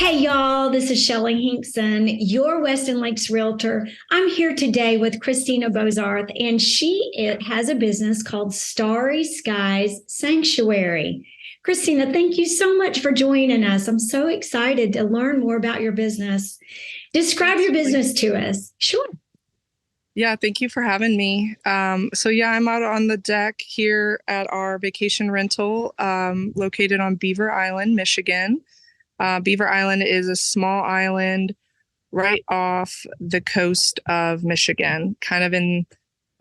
Hey y'all, this is Shelli Hinkson, your Weston Lakes realtor. I'm here today with Kristina Bozoarth, and has a business called Starry Skies Sanctuary. Kristina, thank you so much for joining us. I'm so excited to learn more about your business. Describe your business to us. Sure. Yeah, thank you for having me. I'm out on the deck here at our vacation rental located on Beaver Island, Michigan. Beaver Island is a small island right off the coast of Michigan, kind of in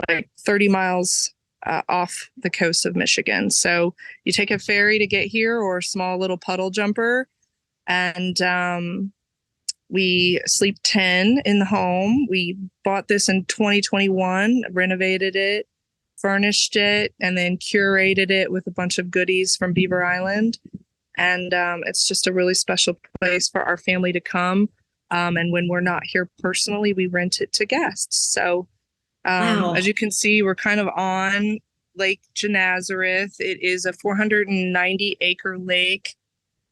like 30 miles off the coast of Michigan. So you take a ferry to get here or a small little puddle jumper, and we sleep 10 in the home. We bought this in 2021, renovated it, furnished it, and then curated it with a bunch of goodies from Beaver Island. And it's just a really special place for our family to come. And when we're not here personally, we rent it to guests. So Wow. as you can see, we're kind of on Lake Geneserath. It is a 490-acre lake.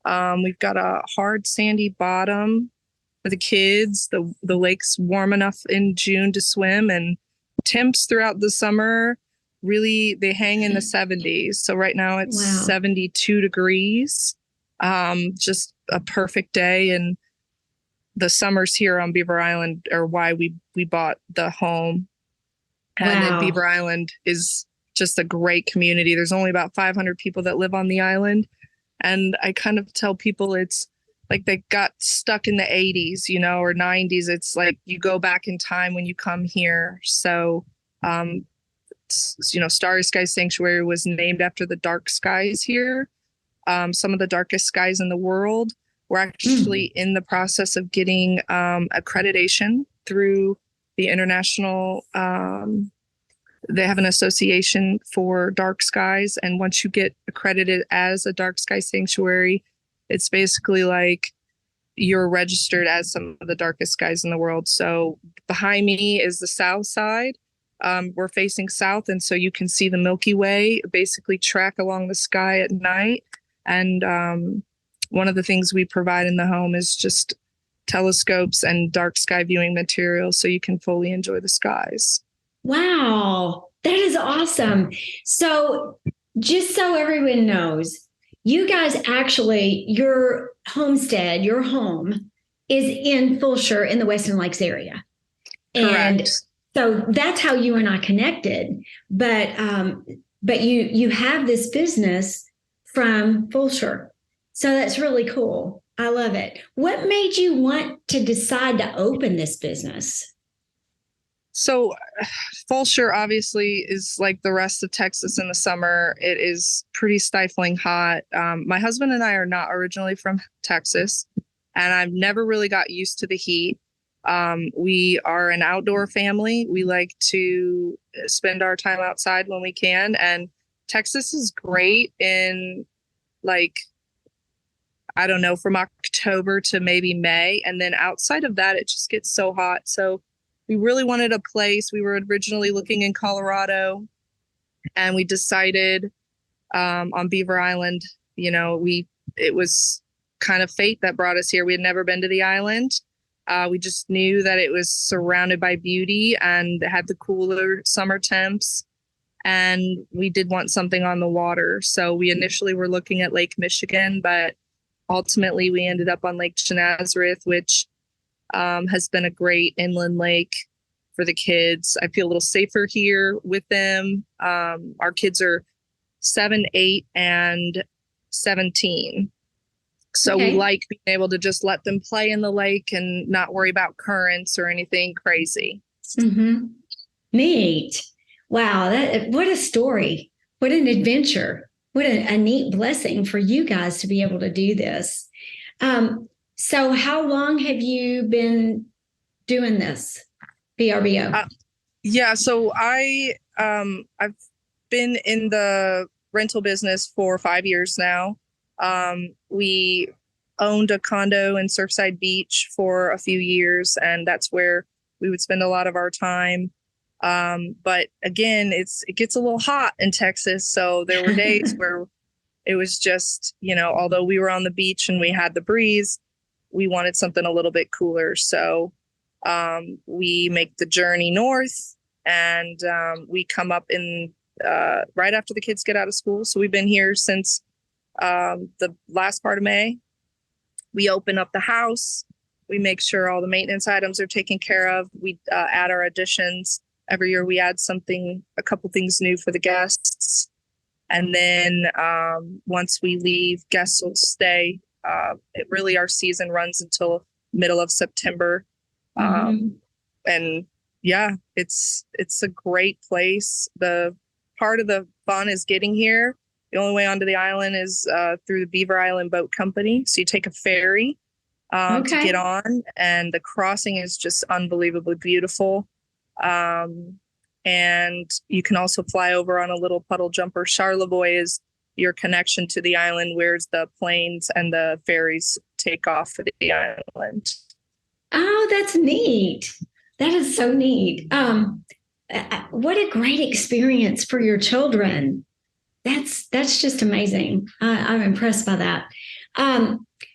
We've got a hard sandy bottom for the kids. The lake's warm enough in June to swim, and temps throughout the summer really they hang in the 70s. So right now it's 72 degrees. Just a perfect day. And the summers here on Beaver Island are why we bought the home. And then Beaver Island is just a great community. There's only about 500 people that live on the island. And I kind of tell people it's like they got stuck in the 80s, or 90s. It's like you go back in time when you come here. So, Starry Skies Sanctuary was named after the dark skies here. Some of the darkest skies in the world. We're actually in the process of getting accreditation through the international. They have an association for dark skies. And once you get accredited as a dark sky sanctuary, it's basically like you're registered as some of the darkest skies in the world. So behind me is the south side. We're facing south, and so you can see the Milky Way basically track along the sky at night. And one of the things we provide in the home is just telescopes and dark sky viewing materials so you can fully enjoy the skies. Wow, that is awesome. So just so everyone knows, you guys actually, your homestead, your home is in Fulshire in the Western Lakes area. Correct. And so that's how you and I connected. But you have this business from Fulshire. So that's really cool. I love it. What made you want to decide to open this business? So Fulshire obviously is like the rest of Texas in the summer. It is pretty stifling hot. My husband and I are not originally from Texas, and I've never really got used to the heat. We are an outdoor family. We like to spend our time outside when we can. And Texas is great in I don't know, from October to maybe May. And then outside of that, it just gets so hot. So we really wanted a place. We were originally looking in Colorado, and we decided on Beaver Island. It was kind of fate that brought us here. We had never been to the island. We just knew that it was surrounded by beauty and had the cooler summer temps. And we did want something on the water. So we initially were looking at Lake Michigan, but ultimately we ended up on Lake Geneserath, which has been a great inland lake for the kids. I feel a little safer here with them. Our kids are 7, 8, and 17. So we like being able to just let them play in the lake and not worry about currents or anything crazy. Mm-hmm. Neat. Wow. What a story. What an adventure. What a neat blessing for you guys to be able to do this. So how long have you been doing this, VRBO? So I've been in the rental business for 5 years now. We owned a condo in Surfside Beach for a few years, and that's where we would spend a lot of our time. But again, it gets a little hot in Texas. So there were days where it was just, although we were on the beach and we had the breeze, we wanted something a little bit cooler. So we make the journey north, and we come up in right after the kids get out of school. So we've been here since the last part of May. We open up the house. We make sure all the maintenance items are taken care of. We add our additions. Every year we add a couple things new for the guests. And then once we leave, guests will stay. Our season runs until middle of September. And yeah, it's a great place. The part of the fun is getting here. The only way onto the island is through the Beaver Island Boat Company. So you take a ferry to get on, and the crossing is just unbelievably beautiful. And you can also fly over on a little puddle jumper. Charlevoix is your connection to the island, whereas the planes and the ferries take off for the island. Oh, that's neat. That is so neat. What a great experience for your children. That's just amazing. I'm impressed by that.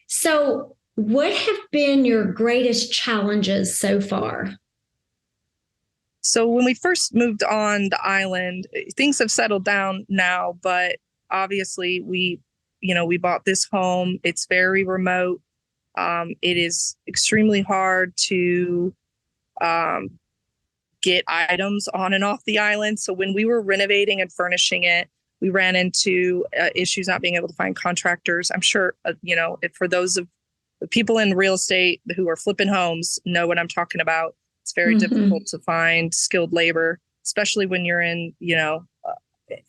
So what have been your greatest challenges so far? So when we first moved on the island, things have settled down now, but obviously we bought this home. It's very remote. It is extremely hard to get items on and off the island. So when we were renovating and furnishing it, we ran into issues not being able to find contractors. I'm sure, for those of the people in real estate who are flipping homes know what I'm talking about. It's very difficult to find skilled labor, especially when you're in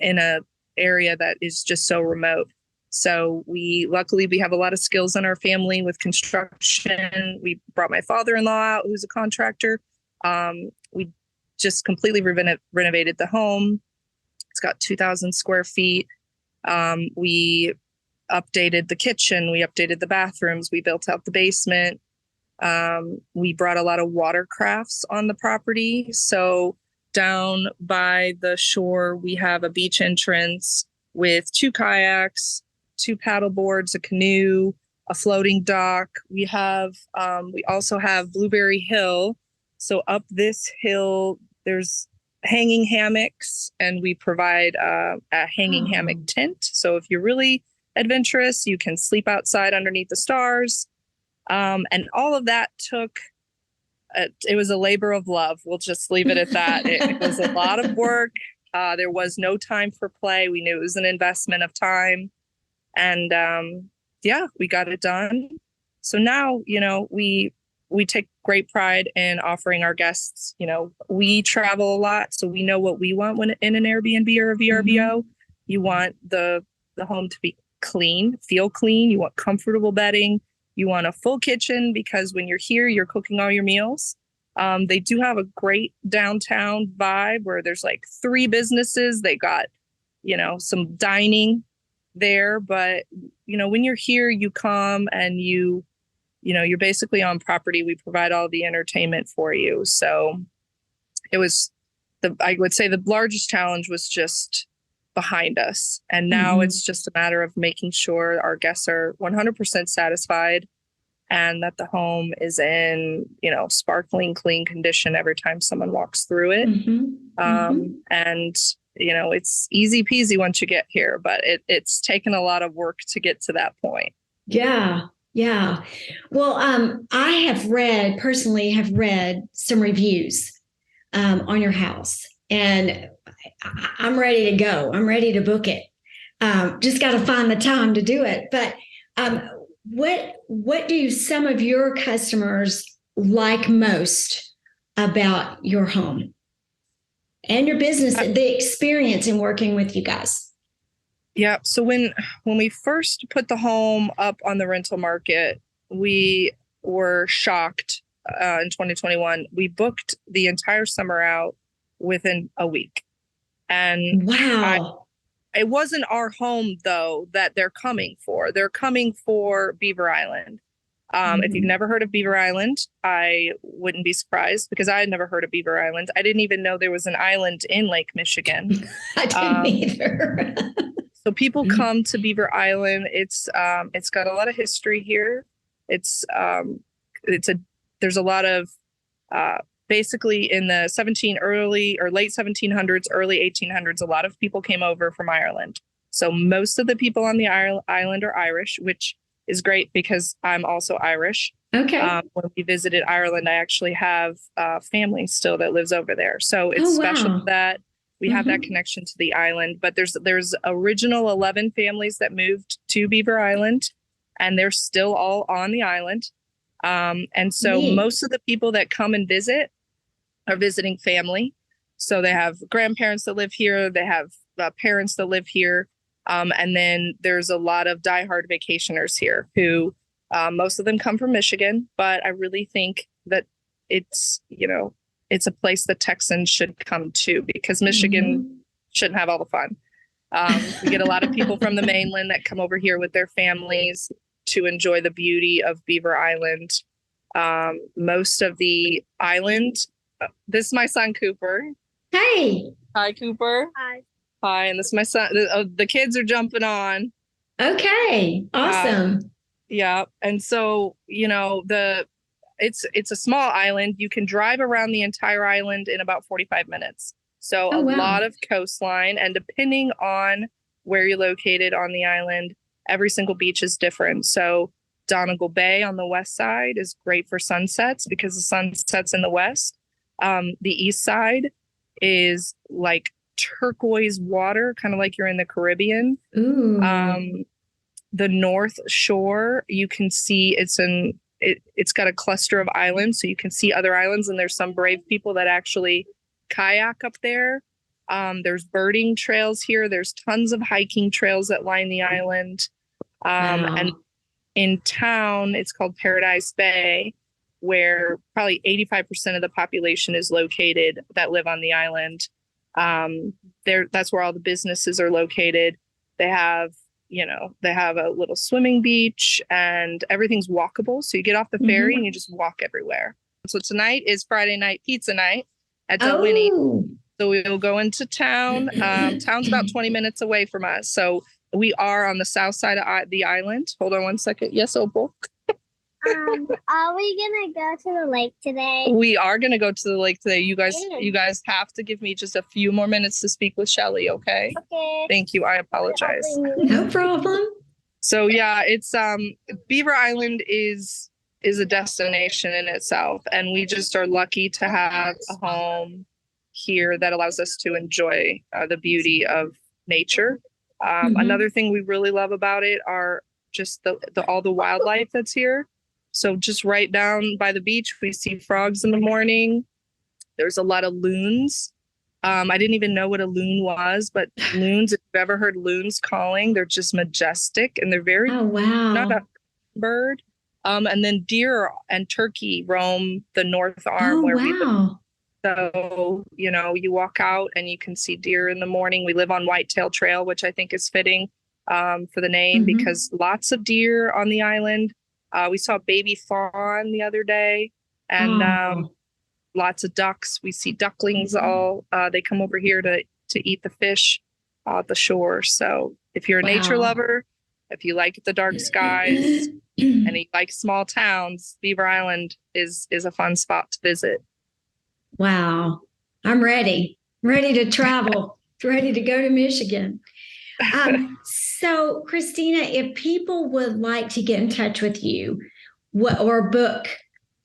a area that is just so remote. So luckily we have a lot of skills in our family with construction. We brought my father-in-law out, who's a contractor. We just completely renovated the home. It's got 2,000 square feet. We updated the kitchen. We updated the bathrooms. We built out the basement. We brought a lot of watercrafts on the property. So down by the shore, we have a beach entrance with 2 kayaks, 2 paddle boards, a canoe, a floating dock. We also have Blueberry Hill. So up this hill, there's hanging hammocks, and we provide a hanging hammock tent. So if you're really adventurous, you can sleep outside underneath the stars. And all of that it was a labor of love. We'll just leave it at that. It was a lot of work. There was no time for play. We knew it was an investment of time. And we got it done. So now, we take great pride in offering our guests, we travel a lot, so we know what we want when in an Airbnb or a VRBO. You want the home to be clean, feel clean. You want comfortable bedding. You want a full kitchen, because when you're here, you're cooking all your meals. They do have a great downtown vibe where there's like 3 businesses. They got, some dining there. But, when you're here, you come and you're basically on property. We provide all the entertainment for you. So I would say the largest challenge was just behind us. And now it's just a matter of making sure our guests are 100% satisfied, and that the home is in, sparkling clean condition every time someone walks through it. And, it's easy peasy once you get here, but it's taken a lot of work to get to that point. Yeah. Yeah. Well, I personally have read some reviews on your house, and I'm ready to go. I'm ready to book it. Just got to find the time to do it. But what do some of your customers like most about your home and your business, the experience in working with you guys? Yeah. So when we first put the home up on the rental market, we were shocked in 2021. We booked the entire summer out within a week. And wow. It wasn't our home, though, that they're coming for. They're coming for Beaver Island. If you've never heard of Beaver Island, I wouldn't be surprised, because I had never heard of Beaver Island. I didn't even know there was an island in Lake Michigan. I didn't either. So people come to Beaver Island. It's got a lot of history here. It's there's a lot of basically in the late 1700s, early 1800s, a lot of people came over from Ireland. So most of the people on the island are Irish, which is great because I'm also Irish. Okay. When we visited Ireland, I actually have family still that lives over there. So it's special that we have that connection to the island. But there's original 11 families that moved to Beaver Island, and they're still all on the island. And so most of the people that come and visit are visiting family. So they have grandparents that live here. They have parents that live here. And then there's a lot of diehard vacationers here who most of them come from Michigan. But I really think that it's a place that Texans should come to, because Michigan shouldn't have all the fun. We get a lot of people from the mainland that come over here with their families to enjoy the beauty of Beaver Island. Most of the island, this is my son, Cooper. Hey. Hi, Cooper. Hi. Hi, and this is my son. The kids are jumping on. Okay. Awesome. Yeah. And so, it's a small island. You can drive around the entire island in about 45 minutes. So lot of coastline, and depending on where you're located on the island, every single beach is different. So Donegal Bay on the west side is great for sunsets because the sun sets in the west. The east side is like turquoise water, kind of like you're in the Caribbean. Ooh. The north shore, you can see it's got a cluster of islands, so you can see other islands, and there's some brave people that actually kayak up there. There's birding trails here. There's tons of hiking trails that line the island. And in town, it's called Paradise Bay, where probably 85% of the population is located that live on the island. That's where all the businesses are located. They have a little swimming beach, and everything's walkable. So you get off the ferry and you just walk everywhere. So tonight is Friday night pizza night at Winnie. So we'll go into town. Town's about 20 minutes away from us. So we are on the south side of the island. Hold on one second. Yes, Opal. Are we gonna go to the lake today? We are gonna go to the lake today. You guys have to give me just a few more minutes to speak with Shelli, okay? Okay. Thank you. I apologize. No problem. So yeah, it's Beaver Island is a destination in itself, and we just are lucky to have a home here that allows us to enjoy the beauty of nature. Another thing we really love about it are just all the wildlife that's here. So just right down by the beach, we see frogs in the morning. There's a lot of loons. I didn't even know what a loon was, but loons, if you've ever heard loons calling, they're just majestic, and they're very not a bird. And then deer and turkey roam the north arm where we live. So, you walk out and you can see deer in the morning. We live on Whitetail Trail, which I think is fitting for the name because lots of deer on the island. We saw a baby fawn the other day, and lots of ducks. We see ducklings they come over here to eat the fish at the shore. So if you're a nature lover, if you like the dark skies and you like small towns, Beaver Island is a fun spot to visit. Wow. I'm ready to travel, ready to go to Michigan. So Kristina, if people would like to get in touch with you or book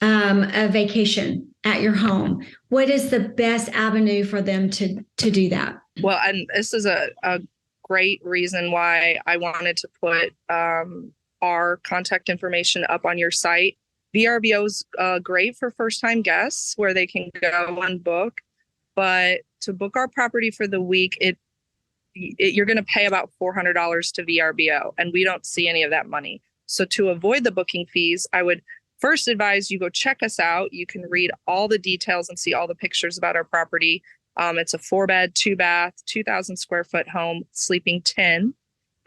a vacation at your home, what is the best avenue for them to do that? Well, and this is a great reason why I wanted to put our contact information up on your site. VRBO is great for first-time guests where they can go and book, but to book our property for the week, you're going to pay about $400 to VRBO, and we don't see any of that money. So to avoid the booking fees, I would first advise you go check us out. You can read all the details and see all the pictures about our property. It's a 4-bed, 2-bath, 2,000 square foot home, sleeping 10.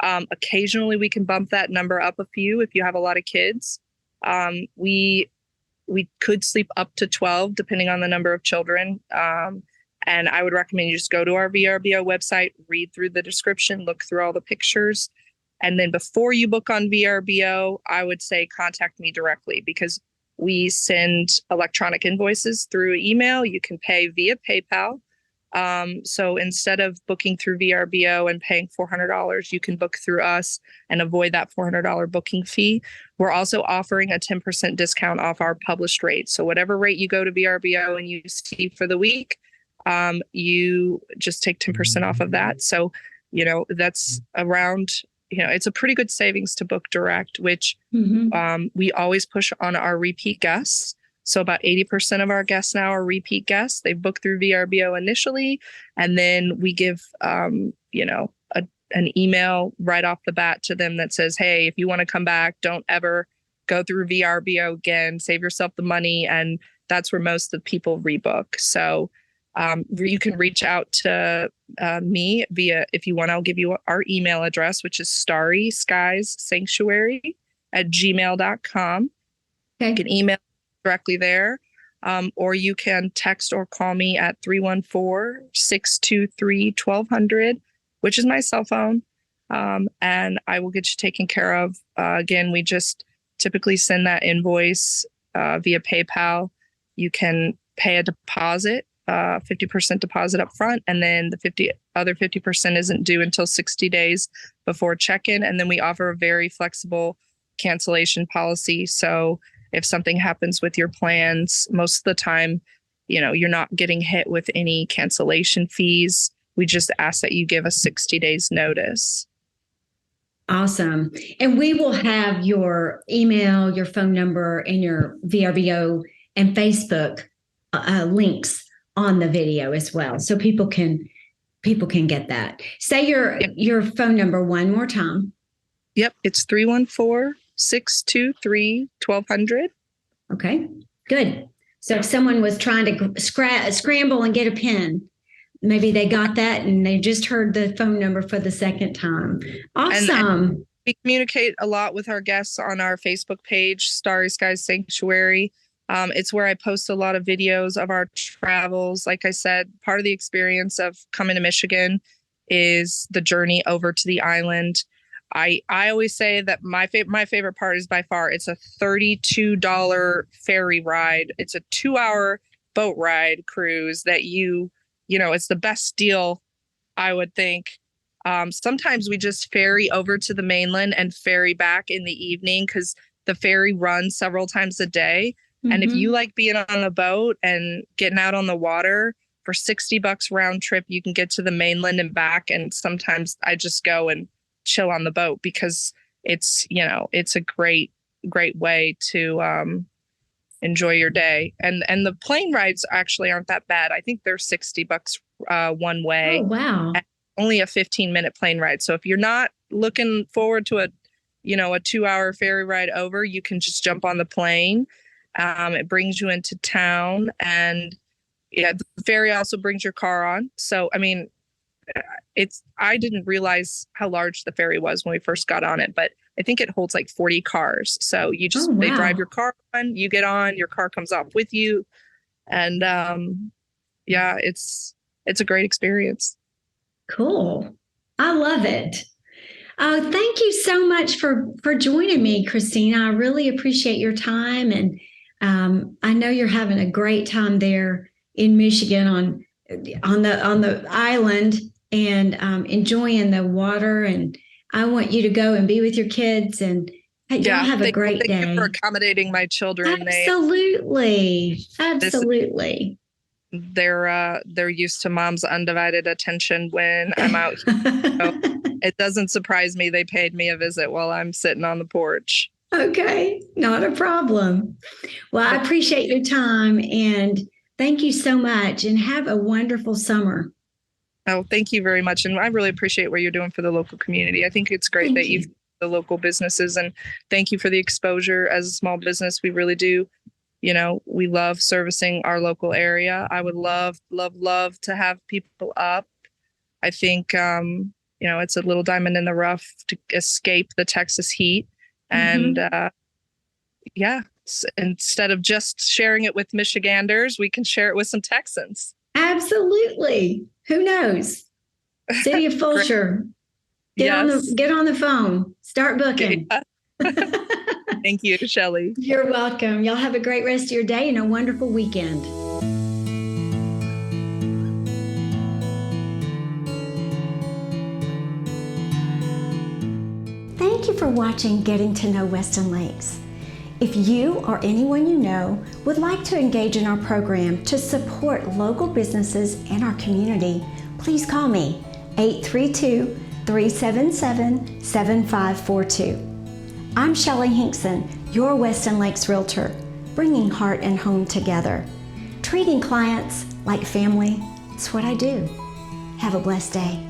Occasionally, we can bump that number up a few if you have a lot of kids. We could sleep up to 12, depending on the number of children. And I would recommend you just go to our VRBO website, read through the description, look through all the pictures. And then before you book on VRBO, I would say contact me directly, because we send electronic invoices through email. You can pay via PayPal. So instead of booking through VRBO and paying $400, you can book through us and avoid that $400 booking fee. We're also offering a 10% discount off our published rate. So whatever rate you go to VRBO and you see for the week, you just take 10% off of that. So, that's around, it's a pretty good savings to book direct, which we always push on our repeat guests. So about 80% of our guests now are repeat guests. They book through VRBO initially, and then we give, an email right off the bat to them that says, hey, if you want to come back, don't ever go through VRBO again, save yourself the money. And that's where most of the people rebook. So you can reach out to me via, if you want, I'll give you our email address, which is Starry Skies Sanctuary @gmail.com. Okay. You can email directly there, or you can text or call me at 314-623-1200, which is my cell phone, and I will get you taken care of. Again, we just typically send that invoice via PayPal. You can pay a deposit, 50% deposit up front, and then the other 50% isn't due until 60 days before check-in. And then we offer a very flexible cancellation policy. So if something happens with your plans, most of the time, you're not getting hit with any cancellation fees. We just ask that you give us 60 days notice. Awesome. And we will have your email, your phone number, and your VRBO and Facebook links on the video as well. So people can get that. Say your phone number one more time. Yep. It's 314-623-1200. Okay, good. So if someone was trying to scramble and get a pen, maybe they got that and they just heard the phone number for the second time. Awesome. And we communicate a lot with our guests on our Facebook page, Starry Skies Sanctuary. It's where I post a lot of videos of our travels. Like I said, part of the experience of coming to Michigan is the journey over to the island. I always say that my favorite part is by far, it's a $32 ferry ride. It's a 2-hour boat ride cruise that it's the best deal, I would think. Sometimes we just ferry over to the mainland and ferry back in the evening, because the ferry runs several times a day. And if you like being on a boat and getting out on the water, for $60 round trip, you can get to the mainland and back. And sometimes I just go and chill on the boat, because it's a great way to enjoy your day. And the plane rides actually aren't that bad. I think they're $60 one way. Oh, wow. Only a 15-minute plane ride. So if you're not looking forward to a 2-hour ferry ride over, you can just jump on the plane. It brings you into town, and the ferry also brings your car on. So, I mean, I didn't realize how large the ferry was when we first got on it, but I think it holds like 40 cars. So you just, they drive your car on, you get on, your car comes off with you. And, it's a great experience. Cool. I love it. Thank you so much for joining me, Kristina. I really appreciate your time. And I know you're having a great time there in Michigan on the island, and enjoying the water. And I want you to go and be with your kids, and y'all have a great day. Thank you for accommodating my children. Absolutely. They're used to mom's undivided attention when I'm out here. So it doesn't surprise me they paid me a visit while I'm sitting on the porch. Okay, not a problem. Well, I appreciate your time, and thank you so much, and have a wonderful summer. Oh, thank you very much. And I really appreciate what you're doing for the local community. I think it's great that you've the local businesses, and thank you for the exposure as a small business. We really do. We love servicing our local area. I would love to have people up. I think, it's a little diamond in the rough to escape the Texas heat. And instead of just sharing it with Michiganders, we can share it with some Texans. Absolutely. Who knows? City of Fulshire. Yes. Get on the phone. Start booking. Yeah. Thank you, Shelli. You're welcome. Y'all have a great rest of your day and a wonderful weekend. Thank you for watching Getting to Know Weston Lakes. If you or anyone you know would like to engage in our program to support local businesses and our community, please call me 832-377-7542. I'm Shelli Hinkson, your Weston Lakes Realtor, bringing heart and home together. Treating clients like family, it's what I do. Have a blessed day.